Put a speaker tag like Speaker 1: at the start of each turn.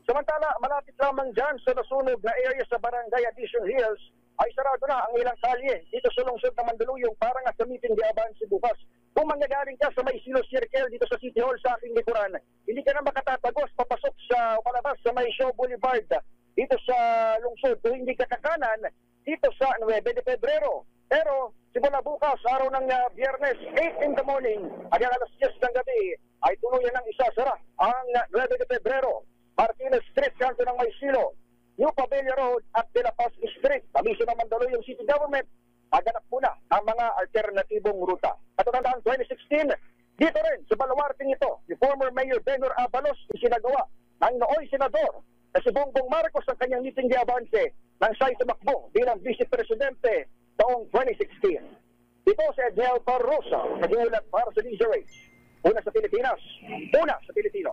Speaker 1: Samantala, malapit lamang dyan sa nasunog na area sa Barangay Addition Hills, ay sarado na ang ilang kalye dito sa lungsod ng Mandaluyong para nga sa meeting di Avance bukas. Kung manggagaling ka sa May Silo Circle dito sa City Hall sa aking likuran, hindi ka na makatatagos papasok sa palabas sa May Show Boulevard dito sa lungsod. Kung hindi ka kakanan dito sa 9 de Pebrero. Pero simula bukas, araw ng Biyernes, 8 in the morning, hanggang alas 10 ng gabi, ay tuluyan ng isasara ang 9 de Pebrero, Martinez Street, kanto ng May Silo, New Pavilla Road at De La Paz Street. Kamisyon ng Mandaluyong City Government, maganap muna ang mga alternatibong ruta. Katatandaan 2016, dito rin sa baluarting ito, ni former Mayor Benor Abalos isinagawa ng nooy senador na si Bongbong Marcos ang kanyang meeting di Avance nang siya'y tumakbo bilang Vice Presidente taong 2016. Ito si Edel Parrosa, nag-uulat para sa DZRH. Una sa Pilipinas, una sa Pilipino.